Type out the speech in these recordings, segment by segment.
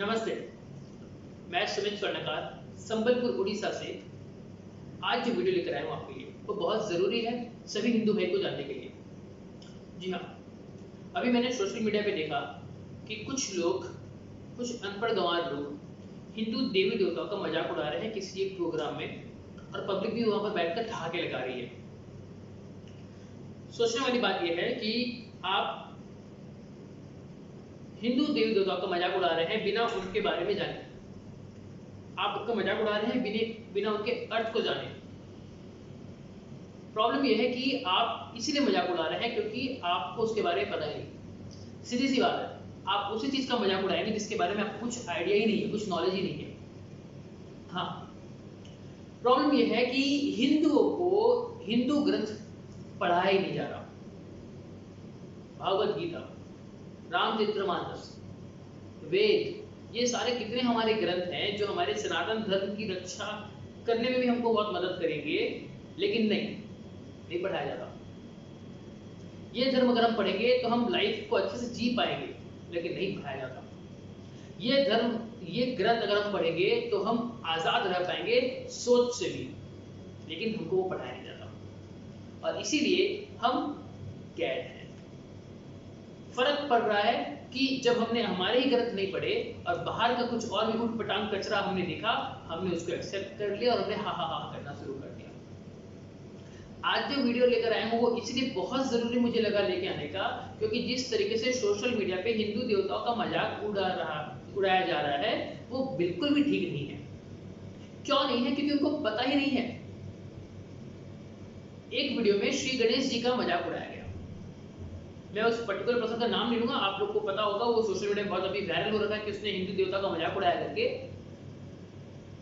नमस्ते, मैं सुमित स्वर्णकार संबलपुर उड़ीसा से आज जो वीडियो लेकर आया हूँ आपके लिए वो बहुत ज़रूरी है सभी हिंदू भाई को जानने के लिए। जी हाँ, अभी मैंने सोशल मीडिया पे देखा कि कुछ लोग, कुछ अनपढ़ गंवार लोग हिंदू देवी देवताओं का मजाक उड़ा रहे हैं किसी एक प्रोग्राम में और पब्लिक भी वहाँ पर बैठकर ठहाके लगा रही है। सोचने वाली बात यह है कि आप हिंदू देवी देवताओं का मजाक उड़ा रहे हैं बिना उनके बारे में जाने। आप उनका मजाक उड़ा रहे हैं बिना उनके अर्थ को जाने। प्रॉब्लम यह है कि आप इसीलिए मजाक उड़ा रहे हैं क्योंकि आपको उसके बारे में पता ही नहीं। सीधी सी बात है, आप उसी चीज का मजाक उड़ाएंगे जिसके बारे में आपको कुछ आइडिया ही नहीं है, कुछ नॉलेज ही नहीं है। हाँ, प्रॉब्लम यह है कि हिंदुओं को हिंदू ग्रंथ पढ़ाया ही नहीं जा रहा। भागवत गीता, रामचरितमानस, वेद, ये सारे कितने हमारे ग्रंथ हैं जो हमारे सनातन धर्म की रक्षा करने में भी हमको बहुत मदद करेंगे, लेकिन नहीं पढ़ाया जाता। ये धर्म अगर हम पढ़ेंगे तो हम लाइफ को अच्छे से जी पाएंगे, लेकिन नहीं पढ़ाया जाता। ये धर्म, ये ग्रंथ अगर हम पढ़ेंगे तो हम आजाद रह पाएंगे सोच से भी, लेकिन हमको वो पढ़ाया नहीं जाता और इसीलिए हम कैद हैं। फर्क पड़ रहा है कि जब हमने हमारे ही ग्रंथ नहीं पढ़े और बाहर का कुछ और भी उठपटांग कचरा हमने देखा, हमने उसको एक्सेप्ट कर लिया और हमने हा हा हा करना शुरू कर दिया। आज जो वीडियो लेकर आए हूँ वो इसलिए बहुत जरूरी मुझे लगा लेके आने का, क्योंकि जिस तरीके से सोशल मीडिया पे हिंदू देवताओं का मजाक उड़ाया जा रहा है वो बिल्कुल भी ठीक नहीं है। क्यों नहीं है? क्योंकि उनको पता ही नहीं है। एक वीडियो में श्री गणेश जी का मजाक उड़ाया गया। मैं उस पर्टिकुलर पर्सन का नाम नहीं लूंगा, आप लोग को पता होगा, वो सोशल मीडिया में बहुत अभी वायरल हो रहा है कि उसने हिंदू देवता का मजाक उड़ाया करके।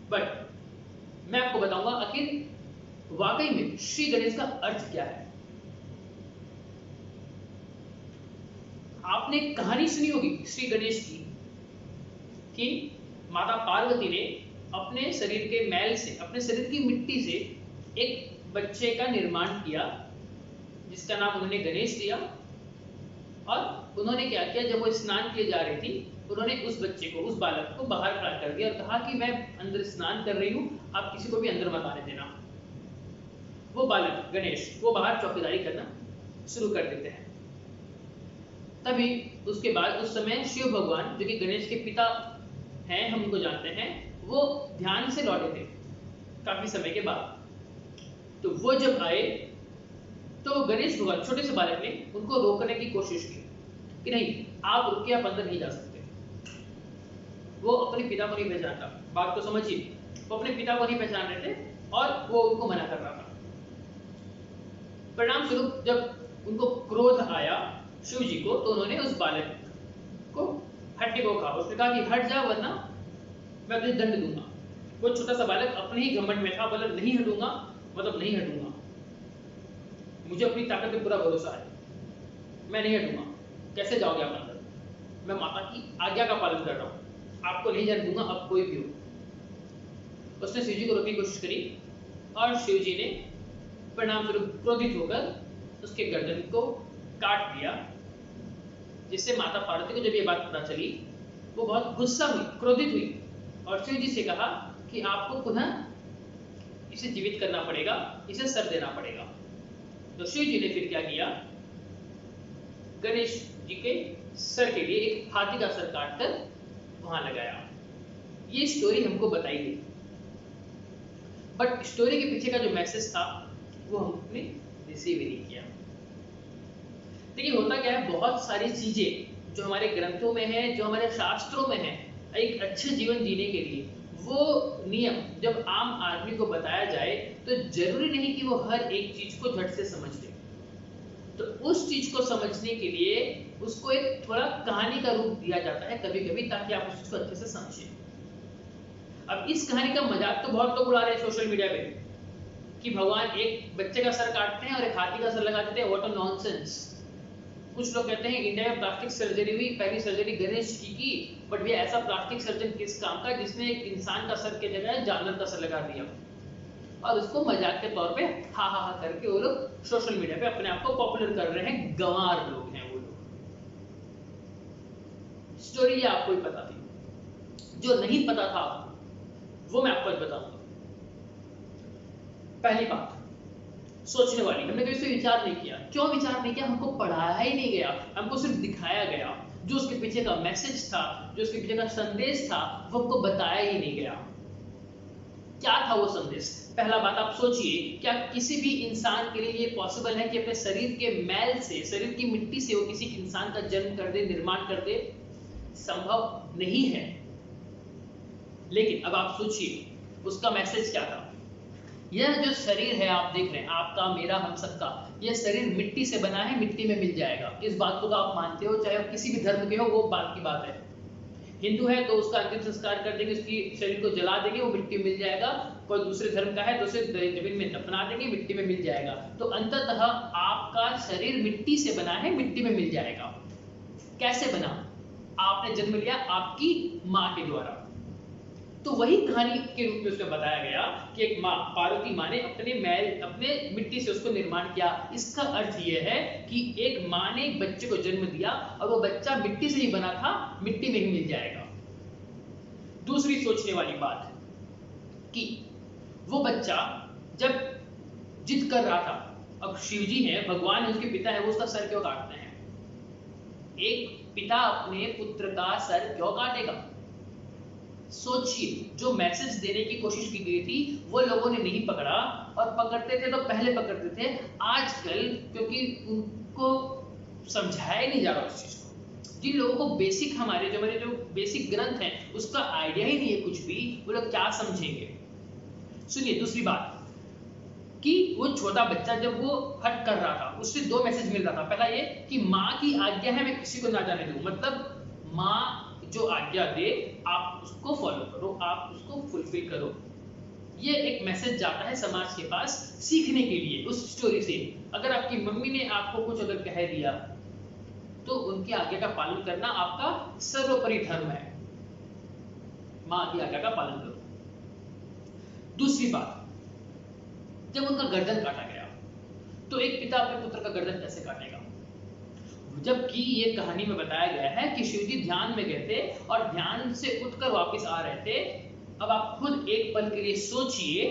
बट मैं आपको बताऊंगा आखिर वाकई में श्री गणेश का अर्थ क्या है। आपने कहानी सुनी होगी श्री गणेश की कि माता पार्वती ने अपने शरीर के मैल से, अपने शरीर की मिट्टी से एक बच्चे का निर्माण किया जिसका नाम उन्होंने गणेश दिया। और उन्होंने क्या किया, जब वो स्नान के लिए जा रही थी उन्होंने उस बच्चे को, उस बालक को बाहर खड़ा कर दिया और कहा कि मैं अंदर स्नान कर रही हूं, आप किसी को भी अंदर मत आने देना। वो बालक गणेश वो बाहर चौकीदारी करना शुरू कर देते हैं। तभी उसके बाद उस समय शिव भगवान, जो कि गणेश के पिता हैं, हम उनको जानते हैं, वो ध्यान से लौटे थे काफी समय के बाद। तो वो जब आए तो गणेश भगवान, छोटे से बालक ने उनको रोकने की कोशिश की कि नहीं, आप रुकिए, आप अंदर नहीं जा सकते। वो अपने पिता को नहीं पहचानता, बात तो समझिए, वो अपने पिता को नहीं पहचान रहे थे और वो उनको मना कर रहा था। परिणाम स्वरूप जब उनको क्रोध आया शिव जी को, तो उन्होंने उस बालक को हटने को कहा। उसने कहा कि हट जा वरना मैं तुझे दंड दूंगा। वो छोटा सा बालक अपने ही घमंड में था, बोला नहीं हटूंगा मतलब नहीं हटूंगा, मुझे अपनी ताकत पे पूरा भरोसा है, मैं नहीं हटूंगा। कैसे जाओगे आप अंदर? मैं माता की आज्ञा का पालन कर रहा हूं, आपको नहीं जाने दूंगा, अब कोई भी हो। उसने शिव जी को रोकने की कोशिश करी और शिव जी ने परिणाम स्वरूप क्रोधित होकर उसके गर्दन को काट दिया, जिससे माता पार्वती को जब ये बात पता चली वो बहुत गुस्सा हुई, क्रोधित हुई और शिव जी से कहा कि आपको पुनः इसे जीवित करना पड़ेगा, इसे सर देना पड़ेगा। तो शिव जी ने फिर क्या किया, गणेश जी के सर के लिए एक हाथी का सर काटकर वहां लगाया। ये स्टोरी हमको बताई गई, बट स्टोरी के पीछे का जो मैसेज था वो हमने रिसीव ही नहीं किया। देखिए होता क्या है, बहुत सारी चीजें जो हमारे ग्रंथों में है, जो हमारे शास्त्रों में है, एक अच्छे जीवन जीने के लिए वो नियम जब आम आदमी को बताया जाए तो जरूरी नहीं कि वो हर एक चीज को झट से समझ ले। तो उस चीज को समझने के लिए उसको एक थोड़ा कहानी का रूप दिया जाता है कभी कभी, ताकि आप उस चीज को अच्छे से समझें। अब इस कहानी का मजाक तो बहुत लोग उड़ा रहे हैं सोशल मीडिया पे कि भगवान एक बच्चे का सर काटते हैं और एक हाथी का सर लगा देते हैं, व्हाट अ नॉनसेंस। कुछ लोग कहते हैं इंडिया में प्लास्टिक सर्जरी हुई, पहली सर्जरी गणेश जी की, बट भैया ऐसा प्लास्टिक सर्जन किस काम का जिसने एक इंसान का सर के जगह जानवर का सर लगा दिया और उसको मजाक के तौर पे हा हा हा करके वो लोग सोशल मीडिया पे अपने आप को पॉपुलर कर रहे हैं। गंवार लोग हैं वो लोग। स्टोरी ये आपको ही पता थी। जो नहीं पता था वो मैं आपको आज बताऊंगा। पहली बात सोचने वाली, हमने कभी इस पे विचार नहीं किया। क्यों विचार नहीं किया? हमको पढ़ाया ही नहीं गया, हमको सिर्फ दिखाया गया। जो उसके पीछे का मैसेज था, जो उसके पीछे का संदेश था, वो हमको बताया ही नहीं गया। क्या था वो संदेश? पहला बात आप सोचिए, क्या किसी भी इंसान के लिए ये पॉसिबल है कि अपने शरीर के मैल से, शरीर की मिट्टी से वो किसी इंसान का जन्म कर दे, निर्माण कर दे? संभव नहीं है। लेकिन अब आप सोचिए उसका मैसेज क्या था। यह जो शरीर है आप देख रहे हैं, आपका, मेरा, हम सबका, यह शरीर मिट्टी से बना है, मिट्टी में मिल जाएगा। इस बात को तो आप मानते हो, चाहे आप किसी भी धर्म के हो, वो बात की बात है। हिंदू है तो उसका अंतिम संस्कार कर देंगे, उसकी शरीर को जला देंगे, वो मिट्टी में मिल जाएगा। कोई दूसरे धर्म का है तो उसे जमीन में दफना देंगे, मिट्टी में मिल जाएगा। तो अंततः आपका शरीर मिट्टी से बना है, मिट्टी में मिल जाएगा। कैसे बना? आपने जन्म लिया आपकी माँ के द्वारा। तो वही कहानी के रूप में उसमें बताया गया कि एक माँ, पार्वती माँ ने अपने मैल, अपने मिट्टी से उसको निर्माण किया। इसका अर्थ यह है कि एक माँ ने एक बच्चे को जन्म दिया और वो बच्चा मिट्टी से ही बना था, मिट्टी में ही मिल जाएगा। दूसरी सोचने वाली बात कि वो बच्चा जब जिद कर रहा था, अब शिव जी है, भगवान है, उसके पिता है, वो उसका सर क्यों काटते हैं? एक पिता अपने पुत्र का सर क्यों काटेगा? सोचिए, जो मैसेज देने की कोशिश की गई थी वो लोगों ने नहीं पकड़ा, और पकड़ते थे तो पहले पकड़ते थे। आजकल क्योंकि उनको समझाया नहीं जा रहा उस चीज को, जिन लोगों को बेसिक, हमारे जो बेसिक ग्रंथ है उसका आइडिया ही नहीं है कुछ भी, वो लोग क्या समझेंगे? सुनिए दूसरी बात कि वो छोटा बच्चा जब वो हट कर रहा था, उससे दो मैसेज मिल रहा था। पहला ये कि माँ की आज्ञा है, मैं किसी को ना जाने दूं, मतलब माँ जो आज्ञा दे आप उसको फॉलो करो, आप उसको फुलफिल करो। ये एक मैसेज जाता है समाज के पास सीखने के लिए उस स्टोरी से। अगर आपकी मम्मी ने आपको कुछ अगर कह दिया तो उनकी आज्ञा का पालन करना आपका सर्वोपरि धर्म है। माँ की आज्ञा का पालन करो। दूसरी बात, जब उनका गर्दन काटा गया तो एक पिता अपने पुत्र का गर्दन कैसे काटेगा? जबकि ये कहानी में बताया गया है कि शिवजी ध्यान में गए थे और ध्यान से उठकर वापस आ रहे थे। अब आप खुद एक पल के लिए सोचिए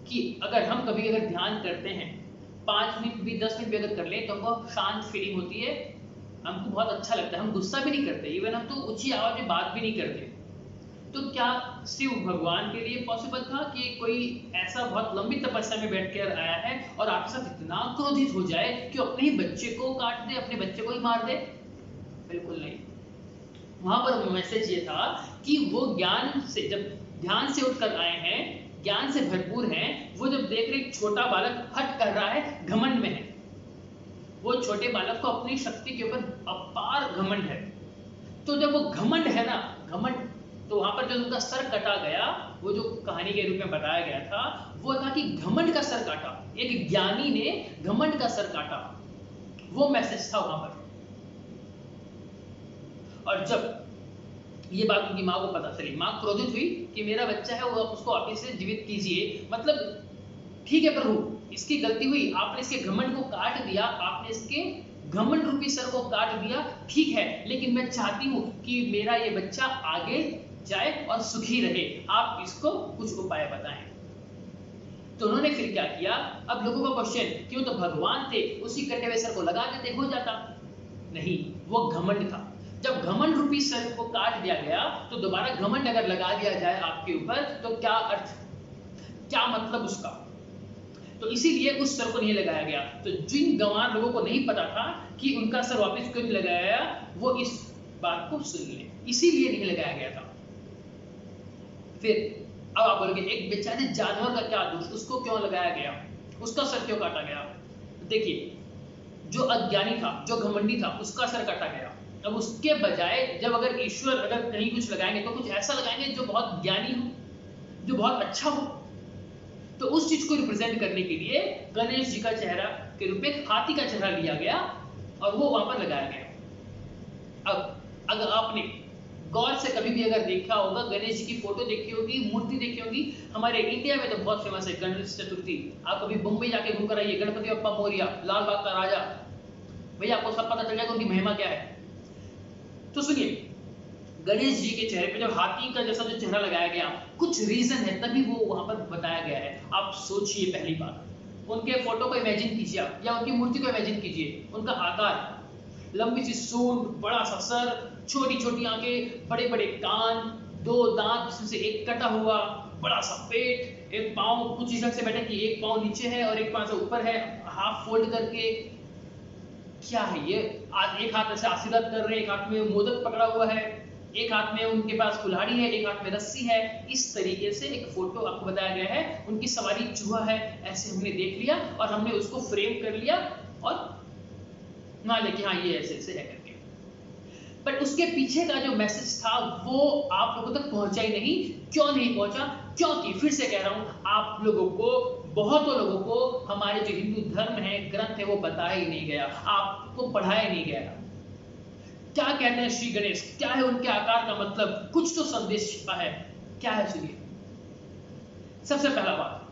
कि अगर हम कभी अगर ध्यान करते हैं, 5 मिनट भी 10 मिनट भी अगर कर ले तो हमको शांत फीलिंग होती है, हमको बहुत अच्छा लगता है, हम गुस्सा भी नहीं करते, इवन हम तो ऊंची आवाज में बात भी नहीं करते। तो क्या शिव भगवान के लिए पॉसिबल था कि कोई ऐसा बहुत लंबी तपस्या में बैठकर आया है और आपके साथ इतना क्रोधित हो जाए कि अपने ही बच्चे को काट दे, अपने बच्चे को ही मार दे? बिल्कुल नहीं। वहां पर मैसेज ये था कि वो ज्ञान से, जब ध्यान से उठकर आए हैं, ज्ञान से भरपूर हैं, वो जब देख रहे छोटा बालक हट कर रहा है, घमंड में है, वो छोटे बालक को अपनी शक्ति के ऊपर अपार घमंड है। तो जब वो घमंड है ना, घमंड, तो वहां पर जो उनका सर कटा गया, वो जो कहानी के रूप में बताया गया था वो था कि घमंड का सर काटा, एक ज्ञानी ने घमंड का सर काटा, वो मैसेज था वहां पर। और जब ये बात उनकी माँ को पता चली, माँ क्रोधित हुई कि मेरा बच्चा है, वो आप उसको वापिस से जीवित कीजिए। मतलब ठीक है प्रभु, इसकी गलती हुई, आपने इसके घमंड को काट दिया, आपने इसके घमंड रूपी सर को काट दिया, ठीक है, लेकिन मैं चाहती हूं कि मेरा ये बच्चा आगे जाए और सुखी रहे, आप इसको कुछ उपाय बताएं। तो उन्होंने फिर क्या किया? अब लोगों का क्वेश्चन, क्यों तो भगवान थे, उसी कटे हुए सर को लगा देते हो जाता। नहीं, वो घमंड था। जब घमंड रूपी सर को काट दिया गया तो दोबारा घमंड अगर लगा दिया जाए आपके ऊपर तो क्या अर्थ, क्या मतलब उसका? तो इसीलिए उस सर को नहीं लगाया गया। तो जिन गंवार लोगों को नहीं पता था कि उनका सर वापस क्यों नहीं लगाया गया, वो इस बात को सुन ले, इसीलिए नहीं लगाया गया था। फिर अब आप बोलोगे एक बेचारे जानवर का क्या दोष, उसको क्यों लगाया गया, उसका सर क्यों काटा गया? देखिए, जो अज्ञानी था, जो घमंडी था, उसका सर काटा गया। अब उसके बजाय जब अगर ईश्वर अगर कहीं कुछ लगाएंगे तो कुछ ऐसा लगाएंगे जो बहुत ज्ञानी हो, जो बहुत अच्छा हो। तो उस चीज को रिप्रेजेंट करने के लिए गणेश जी का चेहरा के रूप में हाथी का चेहरा लिया गया और वो वहां पर लगाया गया। अब अगर आपने गौर से कभी भी अगर देखा होगा, गणेश जी की फोटो देखी होगी, मूर्ति देखी होगी, हमारे इंडिया में तो बहुत फेमस है गणेश चतुर्थी। आप कभी मुंबई जाके घूमकर आइए, गणपति बप्पा मोरिया, लाल बाग का राजा, भैया आपको सब पता चल जाएगा उनकी महिमा क्या है। तो सुनिए, गणेश जी के चेहरे पे जब हाथी का जैसा जो चेहरा लगाया गया, कुछ रीजन है तभी वो वहां पर बताया गया है। आप सोचिए, पहली बात उनके फोटो को इमेजिन कीजिए आप, या उनकी मूर्ति को इमेजिन कीजिए, उनका आकार, लंबी सी सूंड, बड़ा सा सर, छोटी छोटी आंखें, बड़े बड़े कान, दो दांत जिसमें से एक कटा हुआ, बड़ा सा पेट, एक पाँव कुछ इस ढंग से बैठे कि एक पाँव नीचे है और एक पाँव से ऊपर है, हाफ फोल्ड करके। क्या है ये? एक हाथ ऐसे आशीर्वाद कर रहे हैं, एक हाथ में मोदक पकड़ा हुआ है, एक हाथ में उनके पास कुल्हाड़ी है, एक हाथ में रस्सी है। इस तरीके से एक फोटो आपको बताया गया है। उनकी सवारी चूहा है, ऐसे हमने देख लिया और हमने उसको फ्रेम कर लिया और मान लिया कि हाँ ये ऐसे ऐसे है करके। बट उसके पीछे का जो मैसेज था वो आप लोगों तक पहुंचा ही नहीं। क्यों नहीं पहुंचा? क्योंकि फिर से कह रहा हूं, आप लोगों को, बहुतों लोगों को हमारे जो हिंदू धर्म है, ग्रंथ है, वो बताया ही नहीं गया, आपको पढ़ाया नहीं गया। क्या कहते हैं श्री गणेश, क्या है उनके आकार का मतलब, कुछ तो संदेश छिपा है। क्या है सुनिए। सबसे पहला बात,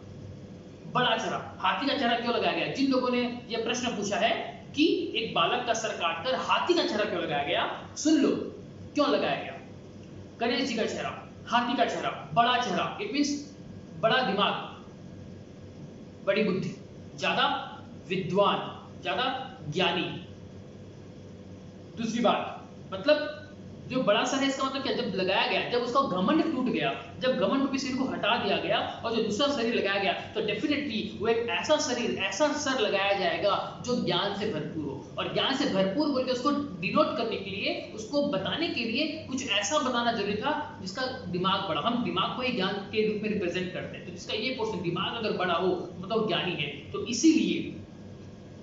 बड़ा चेहरा, हाथी का चेहरा क्यों लगाया गया? जिन लोगों ने यह प्रश्न पूछा है कि एक बालक का सर काटकर हाथी का चेहरा क्यों लगाया गया, सुन लो क्यों लगाया गया। गणेश जी का चेहरा, हाथी का चेहरा, बड़ा चेहरा, इट मींस बड़ा दिमाग, बड़ी बुद्धि, ज्यादा विद्वान, ज्यादा ज्ञानी। दूसरी बात, मतलब जो बड़ा सा है इसका मतलब क्या? जब लगाया गया, जब उसका घमंड टूट गया, जब घमंड रूपी शरीर को हटा दिया गया और जो दूसरा शरीर लगाया गया, तो डेफिनेटली वो एक ऐसा शरीर, ऐसा सर लगाया जाएगा जो ज्ञान से भरपूर हो। और ज्ञान से भरपूर बोल के उसको डिनोट करने के लिए, उसको बताने के लिए कुछ ऐसा बताना जरूरी था जिसका दिमाग बड़ा। हम दिमाग को ही ज्ञान के रूप में रिप्रेजेंट करते हैं, तो जिसका ये पोर्शन दिमाग अगर बड़ा हो मतलब ज्ञानी है, तो इसीलिए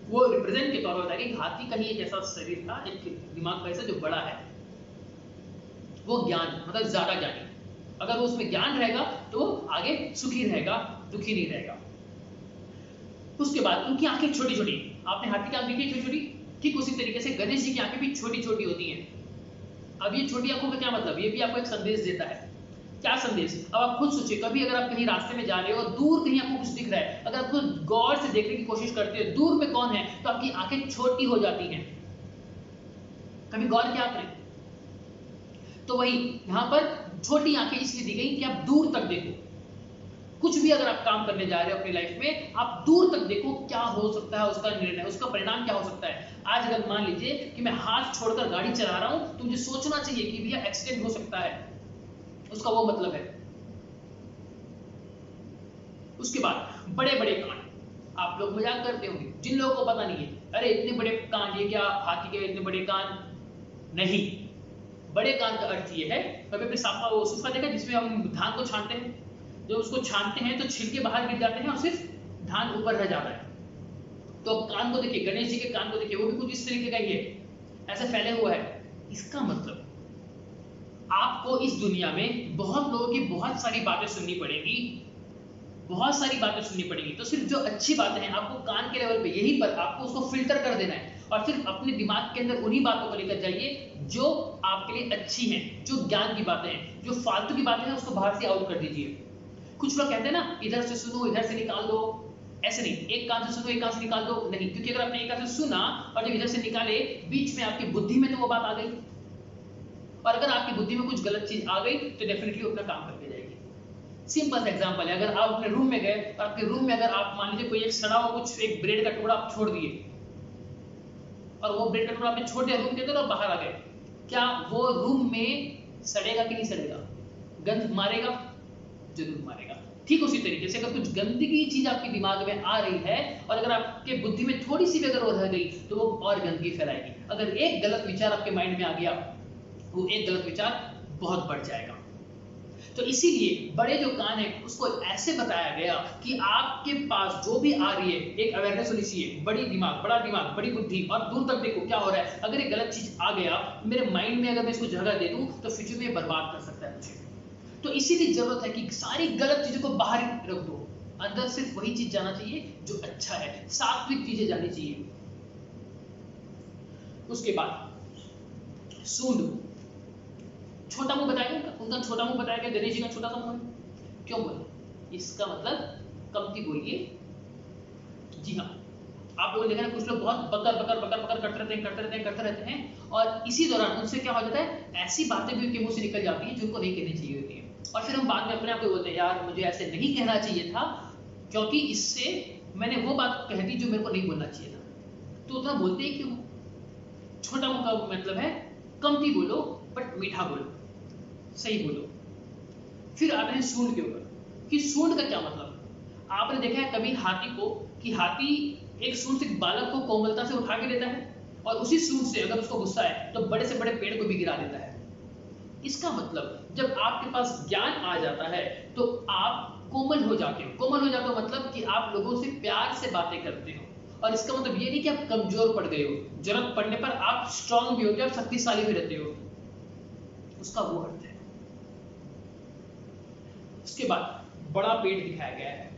वो रिप्रेजेंट के तौर पर बताया कि हाथी का ही एक ऐसा शरीर था, एक दिमाग का ऐसा जो बड़ा है, वो ज्ञान मतलब ज्यादा ज्ञानी। अगर वो उसमें ज्ञान रहेगा तो आगे सुखी रहेगा, दुखी नहीं रहेगा। उसके बाद उनकी आंखें छोटी छोटी, आपने हाथी की आंख देखी छोटी छोटी, ठीक उसी तरीके से गणेश जी की आंखें भी छोटी छोटी होती हैं। अब ये छोटी आंखों का क्या मतलब? ये भी आपको एक संदेश देता है। क्या संदेश? अब आप खुद सोचिए, कभी अगर आप कहीं रास्ते में जा रहे हो और दूर कहीं आपको कुछ दिख रहा है, अगर आप खुद गौर से देखने की कोशिश करते हो दूर में कौन है, तो आपकी आंखें छोटी हो जाती हैं। कभी गौर किया आपने? तो वही यहां पर छोटी आंखें इसलिए दी गई कि आप दूर तक देखो। कुछ भी अगर आप काम करने जा रहे हो अपनी लाइफ में, आप दूर तक देखो क्या हो सकता है, उसका निर्णय, उसका परिणाम क्या हो सकता है। आज अगर मान लीजिए कि मैं हाथ छोड़कर गाड़ी चला रहा हूं, तो मुझे सोचना चाहिए कि भैया एक्सीडेंट हो सकता है, उसका वो मतलब है। उसके बाद बड़े बड़े कान, आप लोग मजाक करते होंगे, जिन लोगों को पता नहीं है, अरे इतने बड़े कान, ये क्या हाथी के इतने बड़े कान? नहीं, बड़े कान का अर्थ ये है, कभी अपने सूखा देखा जिसमें हम धान को छानते हैं, जब उसको छानते हैं तो छिलके बाहर गिर जाते हैं और सिर्फ धान ऊपर रह जाता है। तो अब कान को देखिए, गणेश जी के कान को देखिए, वो भी कुछ इस तरीके का ही है, ऐसे फैले हुआ है। इसका मतलब आपको इस दुनिया में बहुत लोगों की बहुत सारी बातें सुननी पड़ेगी, बहुत सारी बातें सुननी पड़ेगी। तो सिर्फ जो अच्छी बातें हैं आपको कान के लेवल पे, यहीं पर आपको उसको फिल्टर कर देना है और फिर अपने दिमाग के अंदर उन्हीं बातों को लेकर जाइए जो आपके लिए अच्छी हैं, जो ज्ञान की बातें हैं। जो फालतू की बातें हैं उसको बाहर से आउट कर दीजिए। कुछ लोग कहते हैं ना, इधर से सुनो इधर से निकाल दो, ऐसे नहीं, एक कान से सुनो एक कान से निकाल दो, नहीं, क्योंकि अगर आपने एक कान से सुना और जब इधर से निकाले, बीच में आपकी बुद्धि में तो वो बात आ गई, और अगर आपकी बुद्धि में कुछ गलत चीज आ गई तो डेफिनेटली अपना काम करके जाएगी। सिंपल एग्जांपल है, अगर आप अपने रूम में गए और आपके रूम में अगर आप मान लीजिए कोई एक सड़ा हुआ कुछ, एक ब्रेड का टुकड़ा आप छोड़ दिए और वो ब्रेड का टुकड़ा आपने छोड़ दिया रूम के अंदर और बाहर आ गए, क्या वो रूम में सड़ेगा कि नहीं सड़ेगा? गंध मारेगा? जरूर मारेगा। ठीक उसी तरीके से अगर कुछ गंदगी चीज आपके दिमाग में आ रही है और अगर आपके बुद्धि में थोड़ी सी भी अगर वो रह गई तो वो और गंदगी फैलाएगी। अगर एक गलत विचार आपके माइंड में आ गया, वो एक गलत विचार बहुत बढ़ जाएगा। तो इसीलिए बड़े जो कान है उसको ऐसे बताया गया कि आपके पास जो भी आ रही है एक अवेयरनेस होनी चाहिए, बड़ी दिमाग, बड़ा दिमाग, बड़ी बुद्धि, और दूर तक देखो क्या हो रहा है। अगर एक गलत चीज आ गया मेरे माइंड में, अगर मैं इसको जगह दे दूं तो फ्यूचर में बर्बाद कर सकता है मुझे। तो इसीलिए जरूरत है कि सारी गलत चीजों को बाहर रख दो, अंदर सिर्फ वही चीज जाना चाहिए जो अच्छा है, सात्विक चीजें जानी चाहिए। उसके बाद सूंड, छोटा मुंह बताया गया, उनका छोटा मुंह बताया गया, गणेश जी का छोटा सा मुंह है। क्यों बोले? इसका मतलब कमती बोलिए। जी हाँ, आप लोगों ने देखा ना, कुछ लोग बहुत बकर बकर बकर बकर करते रहते हैं और इसी दौरान उनसे क्या हो जाता है, ऐसी बातें भी उनके मुंह से निकल जाती हैं जो उनको नहीं कहनी चाहिए होती है। और फिर हम बाद में अपने आप को बोलते हैं, यार मुझे ऐसे नहीं कहना चाहिए था, क्योंकि इससे मैंने वो बात कह दी जो मेरे को नहीं बोलना चाहिए था। तो उतना बोलते ही क्यों? छोटा मुका मतलब है, कमती बोलो बट मीठा बोलो, सही बोलो। फिर आते हैं सूंड के ऊपर, कि सूंड का क्या मतलब। आपने देखा है कभी हाथी को, कि हाथी एक सूंड से बालक को कोमलता से उठा के लेता है और उसी सूंड से अगर उसको गुस्सा है तो बड़े से बड़े पेड़ को भी गिरा देता है। इसका मतलब जब आपके पास ज्ञान आ जाता है तो आप कोमल हो जाते हो। कोमल हो जाते हो मतलब कि आप लोगों से प्यार से बातें करते हो, और इसका मतलब ये नहीं कि आप कमजोर पड़ गए हो, जरूरत पड़ने पर आप स्ट्रांग भी होते हो और शक्तिशाली भी रहते हो, उसका वो अर्थ है। उसके बाद बड़ा पेट दिखाया गया है,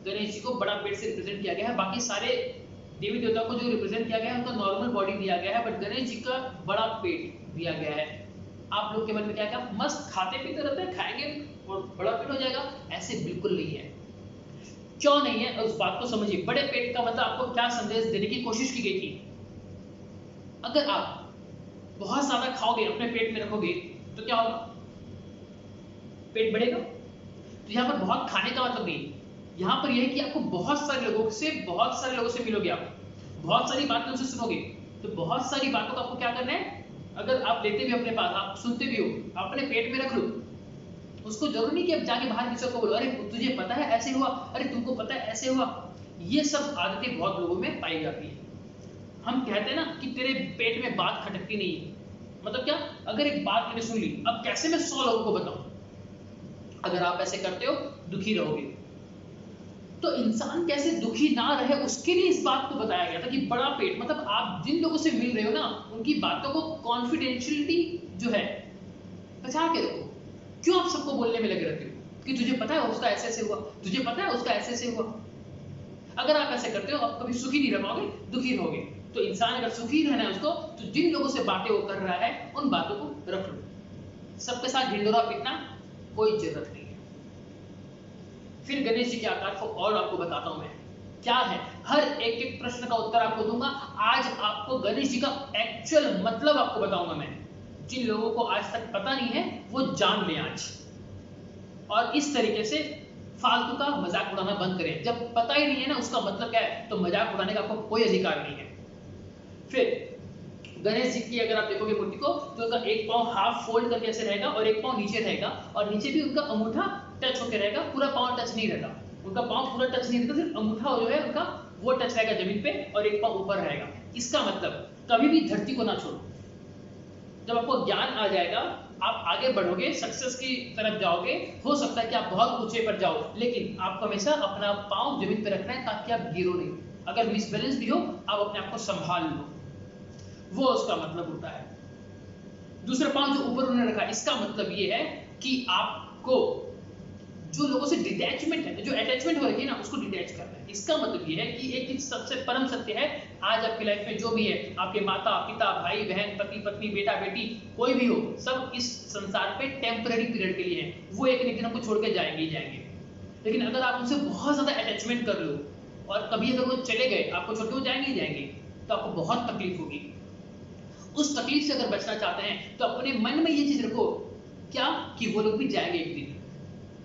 गणेश जी को बड़ा पेट से रिप्रेजेंट किया गया है। बाकी सारे देवी देवताओं को जो रिप्रेजेंट किया गया है उनका नॉर्मल बॉडी दिया गया है, बट गणेश जी का बड़ा पेट दिया गया है। आप लोग के मन में क्या क्या, मस्त खाते पीते रहते हैं, खाएंगे और बड़ा पेट हो जाएगा, ऐसे बिल्कुल नहीं है। क्यों नहीं है, उस बात को समझिए। बड़े पेट का मतलब आपको क्या संदेश देने की कोशिश की गई थी। अगर आप बहुत ज्यादा खाओगे, अपने पेट में रखोगे, तो क्या होगा, पेट बढ़ेगा। तो यहाँ पर बहुत खाने का मतलब नहीं, यहाँ पर यह है कि आपको बहुत सारे लोगों से मिलोगे, आप बहुत सारी बातें उनसे सुनोगे, तो बहुत सारी बातों का आपको क्या करना है, अगर आप लेते भी अपने पास, आप सुनते भी हो, अपने पेट में रख लो। उसको जरूरी नहीं कि अब जाके बाहर किसी को बोलो, अरे तुझे पता है ऐसे हुआ, अरे तुमको पता है ऐसे हुआ। ये सब आदतें बहुत लोगों में पाई जाती है। हम कहते हैं ना कि तेरे पेट में बात खटकती नहीं है, मतलब क्या, अगर एक बात मैंने सुन ली, अब कैसे मैं 100 लोगों को बताऊं। अगर आप ऐसे करते हो दुखी रहोगे। तो इंसान कैसे दुखी ना रहे उसके लिए इस बात को बताया गया था कि बड़ा पेट मतलब आप जिन लोगों से मिल रहे हो ना, उनकी बातों को कॉन्फिडेंशियलिटी जो है बचा के रखो। क्यों आप सबको बोलने में लगे रहते हो कि तुझे पता है उसका ऐसे ऐसे हुआ, तुझे पता है उसका ऐसे ऐसे हुआ। अगर आप ऐसे करते हो आप कभी सुखी नहीं रह पाओगे, दुखी रहोगे। तो इंसान अगर सुखी रहना है उसको, तो जिन लोगों से बातें वो कर रहा है उन बातों को रख लो। सबके साथ ढिंडोरा पीटना कोई जरूरत नहीं है। फिर गणेश जी के आकार को और आपको बताता हूं मैं क्या है, हर एक एक प्रश्न का उत्तर आपको दूंगा। आज आपको गणेश जी का एक्चुअल मतलब आपको बताऊंगा मैं। जिन लोगों को आज तक पता नहीं है वो जान लें आज, और इस तरीके से फालतू का मजाक उड़ाना बंद करें। जब पता ही नहीं है ना उसका मतलब क्या है, तो मजाक उड़ाने का आपको कोई अधिकार नहीं है। फिर गणेश जी की अगर आप देखोगे मूर्ति को, तो उनका एक पांव हाफ फोल्ड करके ऐसे रहेगा और एक पांव नीचे रहेगा, और नीचे भी उनका अंगूठा टच होकर रहेगा, पूरा पांव टच नहीं रहता। उनका पांव पूरा टच नहीं रहता, सिर्फ अंगूठा जो है उनका वो टच रहेगा जमीन पे, और एक पांव ऊपर रहेगा। इसका मतलब कभी भी धरती को ना छोड़ो। जब आपको ज्ञान आ जाएगा, आप आगे बढ़ोगे, सक्सेस की तरफ जाओगे। हो सकता है कि आप बहुत ऊंचे पर जाओ, लेकिन आपको हमेशा अपना पांव जमीन पे रखना है ताकि आप गिरो नहीं। अगर मिसबैलेंस भी हो, आप अपने आप को संभाल लो, वो उसका मतलब होता है। दूसरा पांव जो ऊपर उन्होंने रखा, इसका मतलब ये है कि आपको जो लोगों से डिटैचमेंट है, जो अटैचमेंट हो रही है ना, उसको डिटैच करना है। इसका मतलब ये है कि एक चीज सबसे परम सत्य है, आज आपकी लाइफ में जो भी है, आपके माता पिता, भाई बहन, पति पत्नी, बेटा बेटी, कोई भी हो, सब इस संसार पे टेम्पररी पीरियड के लिए है। वो एक दिन हमको छोड़ के जाएंगे ही जाएंगे। लेकिन अगर आप उनसे बहुत ज्यादा अटैचमेंट कर लो, और कभी अगर वो चले गए, आपको छोड़ के वो जाएंगे ही जाएंगे, तो आपको बहुत तकलीफ होगी। उस तकलीफ से अगर बचना चाहते हैं तो अपने मन में ये चीज रखो, क्या, कि वो लोग भी जाएंगे एक दिन।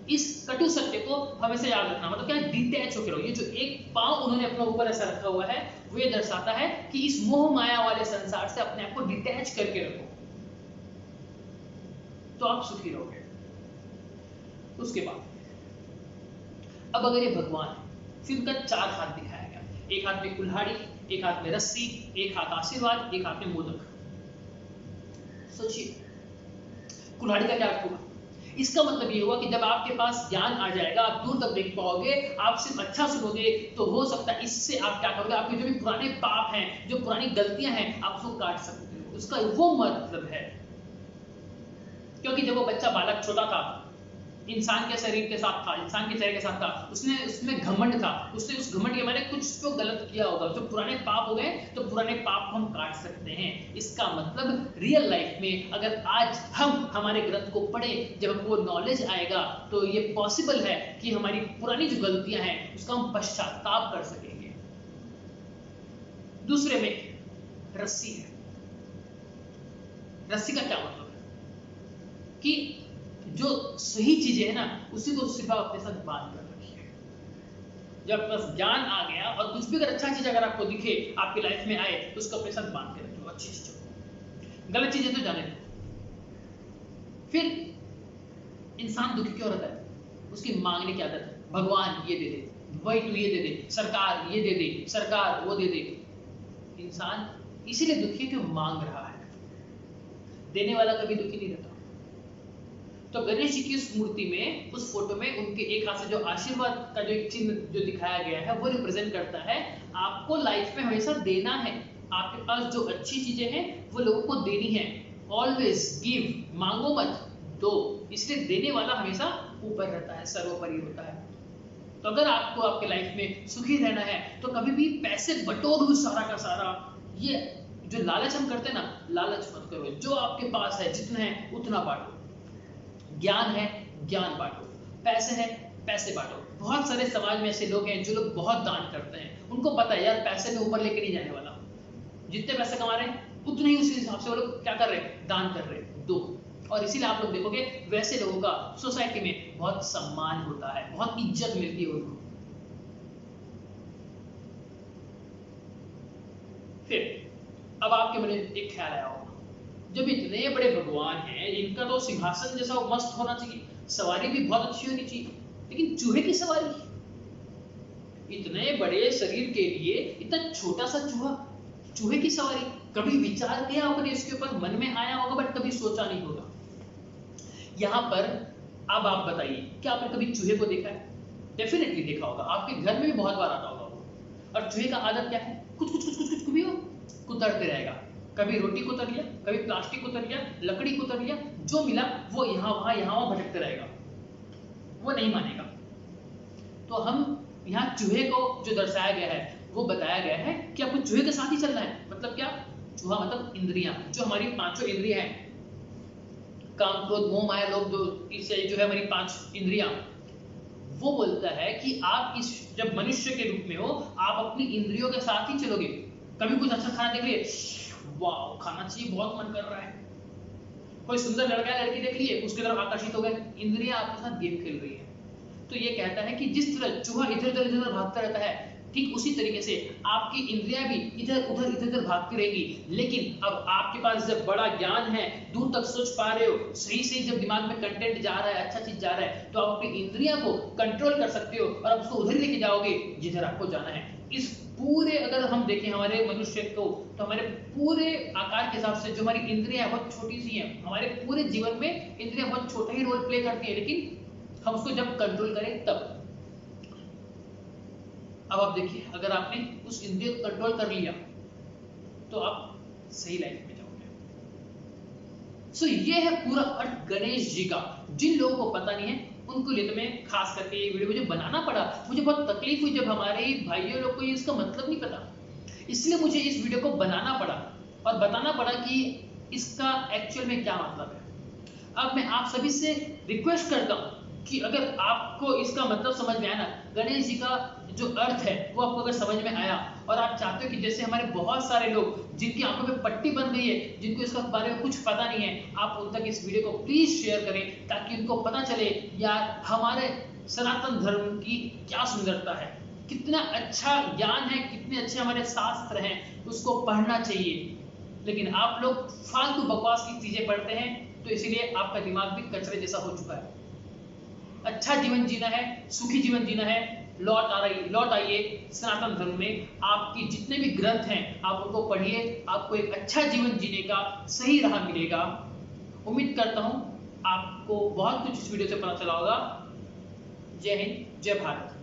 इस कटु सत्य को हमेशा याद रखना, मतलब क्या, डिटैच होकर रहो। ये जो एक पांव उन्होंने अपने ऊपर ऐसा रखा हुआ है, वो ये दर्शाता है कि इस मोह माया वाले संसार से अपने आप को डिटैच करके रखो, तो आप सुखी रहोगे। उसके बाद अब अगर ये भगवान है, फिर उनका 4 हाथ दिखाया गया, एक हाथ में कुल्हाड़ी, एक हाथ में रस्सी, एक हाथ आशीर्वाद, एक हाथ में मोदक। सोचिए कुल्हाड़ी का क्या अर्थ हुआ। इसका मतलब ये हुआ कि जब आपके पास ज्ञान आ जाएगा, आप दूर तक देख पाओगे, आप सिर्फ अच्छा सुनोगे, तो हो सकता है इससे आप क्या करोगे, आपके जो भी पुराने पाप हैं, जो पुरानी गलतियां हैं, आप उसको काट सकते हो। उसका वो मतलब है, क्योंकि जब वो बच्चा बालक छोटा था, इंसान के शरीर के साथ था, इंसान के चेहरे के साथ था, उसमें घमंड था, उसने उस घमंड के मारे कुछ तो गलत किया होगा, जो पुराने पाप हो गए, तो पुराने पाप को हम काट सकते हैं। इसका मतलब रियल लाइफ में अगर आज हम हमारे ग्रंथ को पढ़ें, जब हमको नॉलेज आएगा, तो ये पॉसिबल है कि हमारी पुरानी जो गलतियां हैं उसका हम पश्चाताप कर सकेंगे। दूसरे में रस्सी है। रस्सी का क्या मतलब है कि जो सही चीजें है ना उसी को सिर्फ आप अपने साथ बांध कर रखिए। जब बस ज्ञान आ गया और कुछ भी अगर अच्छा चीज अगर आपको दिखे आपकी लाइफ में आए तो उसको अपने साथ बांध के रखिए, अच्छी चीजों। गलत चीजें तो जाने दो। फिर इंसान दुखी क्यों रहता है? उसकी मांगने की आदत है। भगवान ये दे दे, वही तू ये दे दे, सरकार ये दे दे, सरकार वो दे दे। इंसान इसीलिए दुखी है कि मांग रहा है, देने वाला कभी दुखी नहीं रहता। तो गणेश जी की उस मूर्ति में, उस फोटो में उनके एक हाथ से जो आशीर्वाद का जो एक चिन्ह जो दिखाया गया है वो रिप्रेजेंट करता है आपको लाइफ में हमेशा देना है। आपके पास जो अच्छी चीजें हैं वो लोगों को देनी है। ऑलवेज गिव, मांगो मत, दो। इसलिए देने वाला हमेशा ऊपर रहता है, सर्वोपरि होता है। तो अगर आपको आपके लाइफ में सुखी रहना है तो कभी भी पैसे बटोरो सारा का सारा। ये जो लालच हम करते हैं ना, लालच मत करो। जो आपके पास है जितना है उतना बांटो। ज्ञान है, ज्ञान बांटो। पैसे है, पैसे बांटो। बहुत सारे समाज में ऐसे लोग हैं जो लोग बहुत दान करते हैं। उनको पता है यार पैसे में ऊपर लेके नहीं जाने वाला, जितने पैसे कमा रहे हैं उतने ही उसी हिसाब से वो लोग क्या कर रहे हैं, दान कर रहे हैं, दो। और इसीलिए आप लोग देखोगे वैसे लोगों का सोसाइटी में बहुत सम्मान होता है, बहुत इज्जत मिलती है उनको। फिर अब आपके मन में एक ख्याल आया होगा, जब इतने बड़े भगवान हैं, इनका तो सिंहासन जैसा मस्त होना चाहिए, सवारी भी बहुत अच्छी होनी चाहिए, लेकिन चूहे की सवारी, इतने बड़े शरीर के लिए इतना छोटा सा चूहा, चूहे की सवारी। कभी विचार किया आपने इसके ऊपर? मन में आया होगा बट कभी सोचा नहीं होगा। यहां पर अब आप बताइए, क्या आपने कभी चूहे को देखा है? डेफिनेटली देखा होगा, आपके घर में भी बहुत बार आता होगा वो। और चूहे का आदत क्या है? कुछ कुछ कुछ कुछ कुछ भी हो, कुतरते रहेगा। कभी रोटी कुतर लिया, कभी प्लास्टिक कुतर लिया, लकड़ी कुतर लिया, जो मिला वो यहाँ वहां भटकते रहेगा, वो नहीं मानेगा। तो हम यहाँ चूहे को जो दर्शाया गया है वो बताया गया है कि आपको चूहे के साथ ही चलना है। मतलब क्या? चूहा मतलब इंद्रियां, जो हमारी पांचों इंद्रियां हैं, काम, क्रोध, मोह, माया, लोभ, ईर्ष्या, जो है हमारी 5 इंद्रियां। वो बोलता है कि आप इस जब मनुष्य के रूप में हो, आप अपनी इंद्रियों के साथ ही चलोगे। कभी कुछ अच्छा खाना देख लिए, वाह खाना चाहिए, बहुत मन कर रहा है। कोई सुंदर लड़का या लड़की देख लिए, उसकी तरफ आकर्षित हो गए, इंद्रियां आपके साथ गेम खेल रही है। तो ये कहता है कि जिस तरह चूहा इधर उधर भागता रहता है, ठीक उसी तरीके से आपकी इंद्रियां भी इधर उधर भागती रहेगी। लेकिन अब आपके पास जब बड़ा ज्ञान है, दूर तक सोच पा रहे हो, सही सही जब दिमाग में कंटेंट जा रहा है, अच्छा चीज जा रहा है, तो आप अपनी इंद्रियां को कंट्रोल कर सकते हो और आप उसको उधर ही लेके जाओगे जिधर आपको जाना है। इस पूरे अगर हम देखें हमारे मनुष्य को, तो हमारे पूरे आकार के हिसाब से जो हमारी इंद्रियां बहुत छोटी सी हैं, हमारे पूरे जीवन में इंद्रियां बहुत छोटा ही रोल प्ले करती है, लेकिन हम उसको जब कंट्रोल करें तब। अब आप देखिए, अगर आपने उस इंद्रिय को कंट्रोल कर लिया तो आप सही लाइफ में जाओगे। सो ये है पूरा अर्थ गणेश जी का। जिन लोगों को पता नहीं है उनको लिए तो मैं खास करके ये वीडियो मुझे बनाना पड़ा। मुझे बहुत तकलीफ हुई जब हमारे भाइयों लोग को इसका मतलब नहीं पता, इसलिए मुझे इस वीडियो को बनाना पड़ा और बताना पड़ा कि इसका एक्चुअल में क्या मतलब है। अब मैं आप सभी से रिक्वेस्ट करता हूं कि अगर आपको इसका मतलब समझ में आया ना, गणेश जी का जो अर्थ है वो आपको अगर समझ में आया और आप चाहते हो कि जैसे हमारे बहुत सारे लोग जिनकी आंखों पे पट्टी बन गई है, जिनको इसका बारे में कुछ पता नहीं है, आप उन तक इस वीडियो को प्लीज शेयर करें ताकि उनको पता चले यार हमारे सनातन धर्म की क्या सुंदरता है, कितना अच्छा ज्ञान है, कितने अच्छे हमारे शास्त्र हैं, उसको पढ़ना चाहिए। लेकिन आप लोग फालतू बकवास की चीजें पढ़ते हैं, तो इसीलिए आपका दिमाग भी कचरे जैसा हो चुका है। अच्छा जीवन जीना है, सुखी जीवन जीना है, लौट आइए सनातन धर्म में। आपकी जितने भी ग्रंथ हैं आप उनको पढ़िए, आपको एक अच्छा जीवन जीने का सही राह मिलेगा। उम्मीद करता हूं आपको बहुत कुछ इस वीडियो से पता चला होगा। जय हिंद, जय भारत।